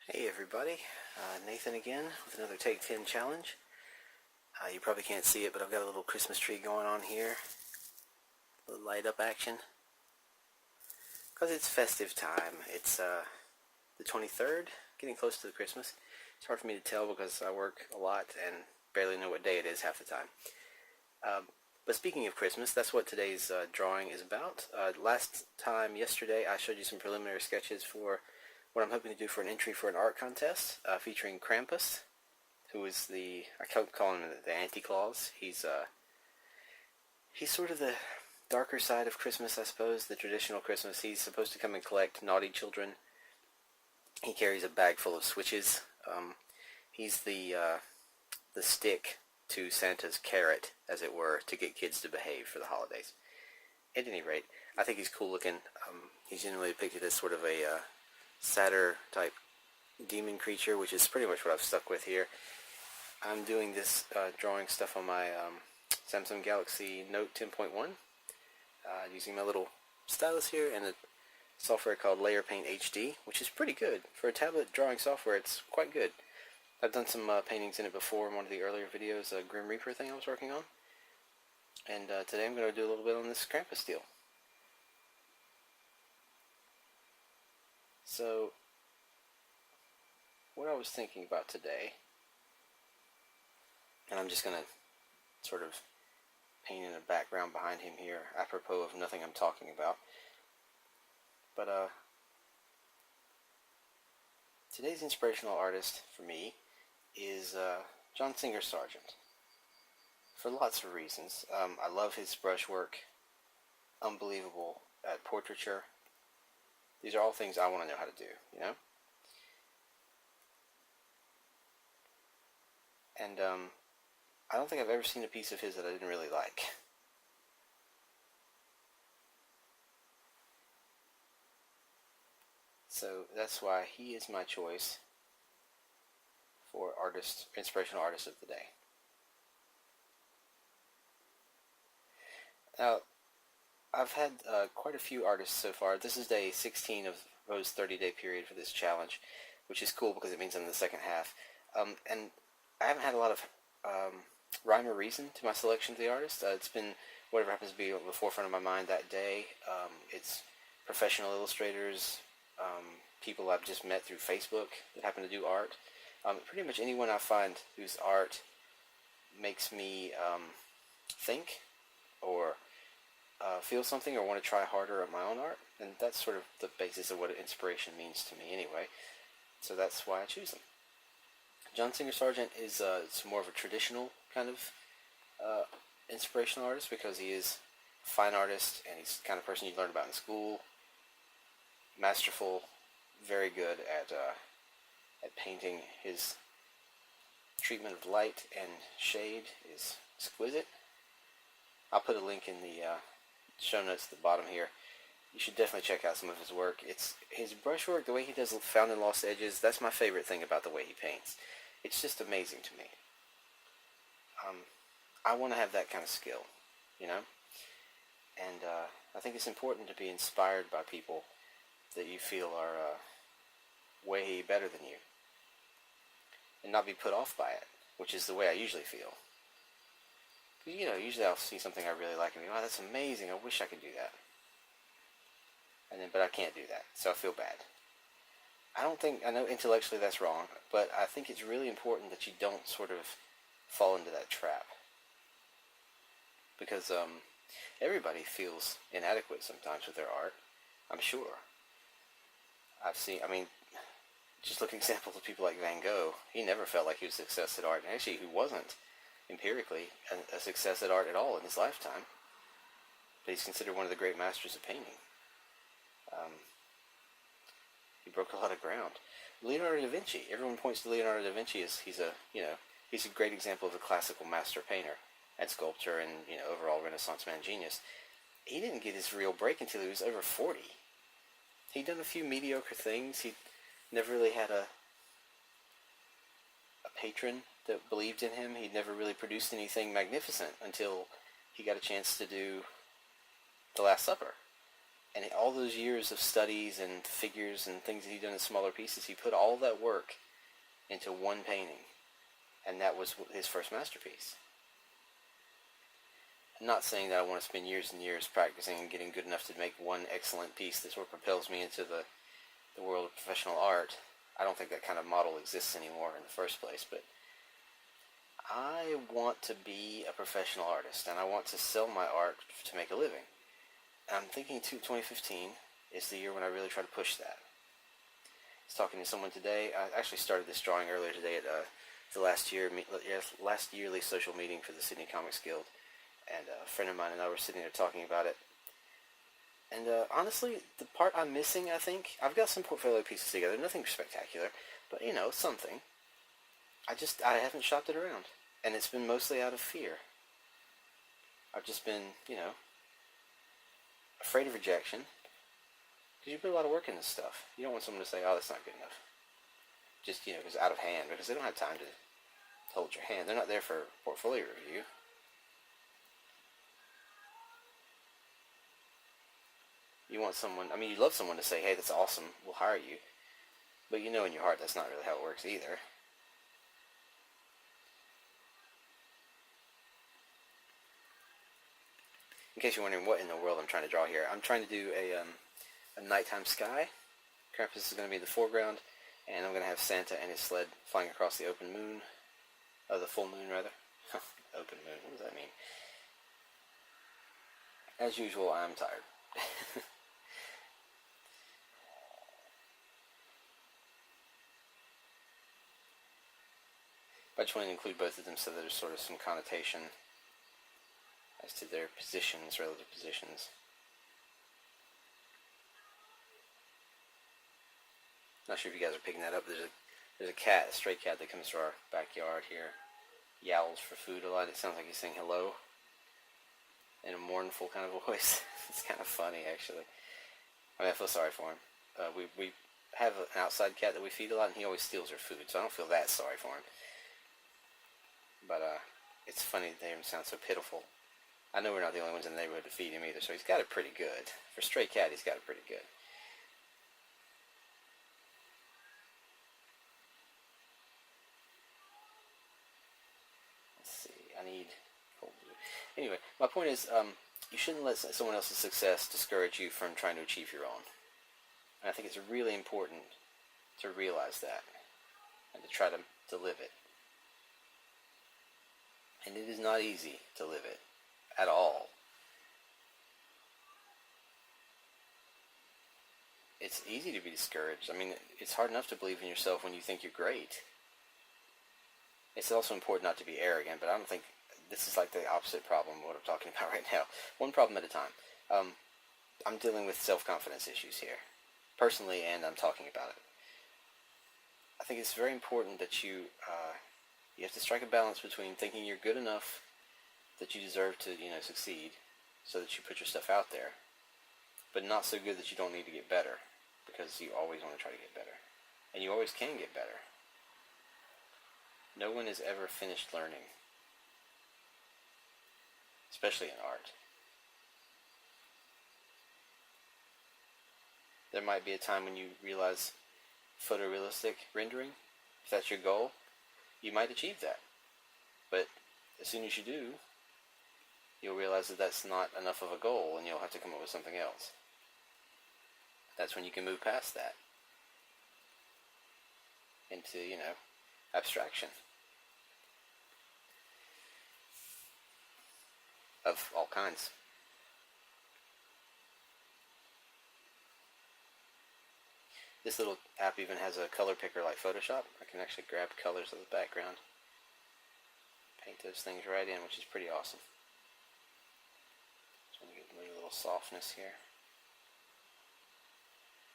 Hey everybody, Nathan again with another Take 10 challenge. You probably can't see it, but I've got a little Christmas tree going on here. A little light up action. Because it's festive time. It's the 23rd, getting close to the Christmas. It's hard for me to tell because I work a lot and barely know what day it is half the time. But speaking of Christmas, that's what today's drawing is about. Yesterday, I showed you some preliminary sketches for what I'm hoping to do for an entry for an art contest featuring Krampus, who is I keep calling him the Anti-Claus. He's sort of the darker side of Christmas, I suppose, the traditional Christmas. He's supposed to come and collect naughty children. He carries a bag full of switches. He's the stick to Santa's carrot, as it were, to get kids to behave for the holidays. At any rate, I think he's cool looking. He's generally depicted as sort of a satyr type demon creature, which is pretty much what I've stuck with here. I'm doing this drawing stuff on my Samsung Galaxy Note 10.1 using my little stylus here and a software called Layer Paint HD, which is pretty good. For a tablet drawing software, it's quite good. I've done some paintings in it before in one of the earlier videos, a Grim Reaper thing I was working on. And today I'm going to do a little bit on this Krampus deal. So, what I was thinking about today, and I'm just going to sort of paint in a background behind him here, apropos of nothing I'm talking about. But today's inspirational artist for me is John Singer Sargent. For lots of reasons. I love his brushwork. Unbelievable at portraiture. These are all things I want to know how to do, you know? And I don't think I've ever seen a piece of his that I didn't really like. So that's why he is my choice for inspirational artist of the day. Now, I've had quite a few artists so far. This is day 16 of Rose's 30-day period for this challenge, which is cool because it means I'm in the second half. And I haven't had a lot of rhyme or reason to my selection of the artist. It's been whatever happens to be on the forefront of my mind that day. It's professional illustrators, people I've just met through Facebook that happen to do art. Pretty much anyone I find whose art makes me think or feel something or want to try harder at my own art, and that's sort of the basis of what inspiration means to me anyway. So that's why I choose them. John Singer Sargent is it's more of a traditional kind of inspirational artist because he is a fine artist and he's the kind of person you learn about in school. Masterful, very good at painting. His treatment of light and shade is exquisite. I'll put a link in the show notes at the bottom here. You should definitely check out some of his work. It's his brushwork, the way he does found and lost edges. That's my favorite thing about the way he paints. It's just amazing to me. I want to have that kind of skill, you know. And I think it's important to be inspired by people that you feel are way better than you, and not be put off by it, which is the way I usually feel. You know, usually I'll see something I really like and be, wow, that's amazing, I wish I could do that. But I can't do that, so I feel bad. I know intellectually that's wrong, but I think it's really important that you don't sort of fall into that trap. Because everybody feels inadequate sometimes with their art, I'm sure. Just look at examples of people like Van Gogh. He never felt like he was a success at art, and actually he wasn't empirically a success at art at all in his lifetime, but he's considered one of the great masters of painting. He broke a lot of ground. Leonardo da Vinci. Everyone points to Leonardo da Vinci as he's a great example of a classical master painter and sculptor and overall Renaissance man genius. He didn't get his real break until he was over 40. He'd done a few mediocre things. He never really had a patron that believed in him. He'd never really produced anything magnificent until he got a chance to do The Last Supper. And in all those years of studies and figures and things that he'd done in smaller pieces, he put all that work into one painting. And that was his first masterpiece. I'm not saying that I want to spend years and years practicing and getting good enough to make one excellent piece that sort of propels me into the world of professional art. I don't think that kind of model exists anymore in the first place, but I want to be a professional artist, and I want to sell my art to make a living. And I'm thinking 2015 is the year when I really try to push that. I was talking to someone today. I actually started this drawing earlier today at the last yearly social meeting for the Sydney Comics Guild, and a friend of mine and I were sitting there talking about it. And honestly, the part I'm missing, I think, I've got some portfolio pieces together, nothing spectacular, but something. I haven't shopped it around, and it's been mostly out of fear. I've just been, afraid of rejection, because you put a lot of work in this stuff. You don't want someone to say, oh, that's not good enough. Just, because out of hand, because they don't have time to hold your hand. They're not there for portfolio review. You want someone, you love someone to say, hey, that's awesome, we'll hire you. But in your heart that's not really how it works either. In case you're wondering what in the world I'm trying to draw here, I'm trying to do a nighttime sky. Krampus is going to be in the foreground, and I'm going to have Santa and his sled flying across the open moon. Oh, the full moon, rather. Open moon, what does that mean? As usual, I'm tired. I just want to include both of them so there's sort of some connotation as to their positions, relative positions. Not sure if you guys are picking that up. There's a cat, a stray cat that comes to our backyard here. Yowls for food a lot. It sounds like he's saying hello in a mournful kind of voice. It's kind of funny, actually. I feel sorry for him. We have an outside cat that we feed a lot, and he always steals our food, so I don't feel that sorry for him. But it's funny to hear him sound so pitiful. I know we're not the only ones in the neighborhood to feed him either, so he's got it pretty good. For a stray cat, he's got it pretty good. Let's see, I need cold blue. Anyway, my point is, you shouldn't let someone else's success discourage you from trying to achieve your own. And I think it's really important to realize that and to try to live it. And it is not easy to live it at all. It's easy to be discouraged. It's hard enough to believe in yourself when you think you're great. It's also important not to be arrogant, but I don't think this is like the opposite problem of what I'm talking about right now. One problem at a time. I'm dealing with self-confidence issues here, personally, and I'm talking about it. I think it's very important that you have to strike a balance between thinking you're good enough that you deserve to, succeed, so that you put your stuff out there, but not so good that you don't need to get better, because you always want to try to get better, and you always can get better. No one is ever finished learning, especially in art. There might be a time when you realize photorealistic rendering, if that's your goal, you might achieve that. But as soon as you do, you'll realize that that's not enough of a goal, and you'll have to come up with something else. That's when you can move past that into, abstraction of all kinds. This little app even has a color picker like Photoshop. I can actually grab colors of the background, paint those things right in, which is pretty awesome. Just want to get a little softness here.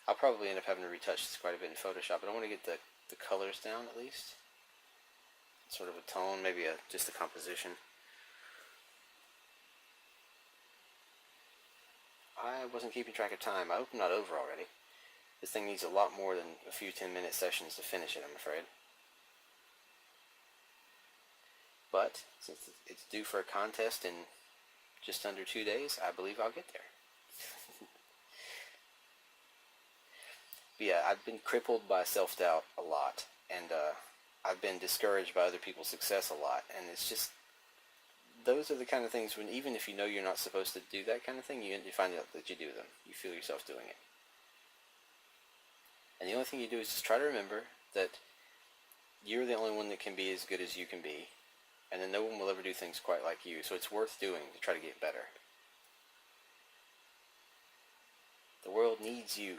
I'll probably end up having to retouch this quite a bit in Photoshop, but I want to get the colors down at least. Sort of a tone, maybe just a composition. I wasn't keeping track of time. I hope I'm not over already. This thing needs a lot more than a few 10-minute sessions to finish it, I'm afraid. But since it's due for a contest in just under 2 days, I believe I'll get there. But yeah, I've been crippled by self-doubt a lot, and I've been discouraged by other people's success a lot, and it's just, those are the kind of things when, even if you know you're not supposed to do that kind of thing, you find out that you do them. You feel yourself doing it. And the only thing you do is just try to remember that you're the only one that can be as good as you can be, and then no one will ever do things quite like you, so it's worth doing to try to get better. The world needs you.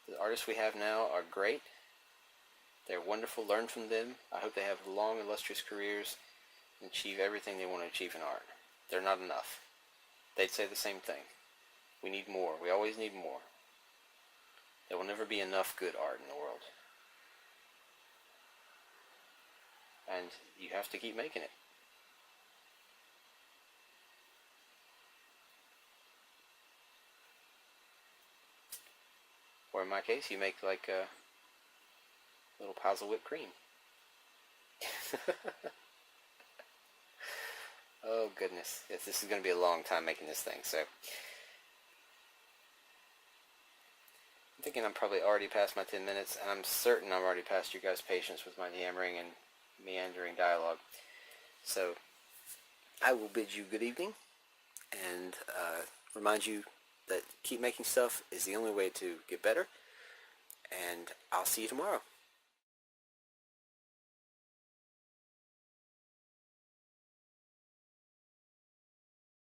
The artists we have now are great. They're wonderful. Learn from them. I hope they have long, illustrious careers and achieve everything they want to achieve in art. They're not enough. They'd say the same thing. We need more. We always need more. There will never be enough good art in the world. And you have to keep making it. Or in my case, you make like little piles of whipped cream. Oh goodness. Yes, this is going to be a long time making this thing, so. I'm thinking I'm probably already past my 10 minutes, and I'm certain I'm already past your guys' patience with my yammering and meandering dialogue. So, I will bid you good evening, and remind you that keep making stuff is the only way to get better, and I'll see you tomorrow.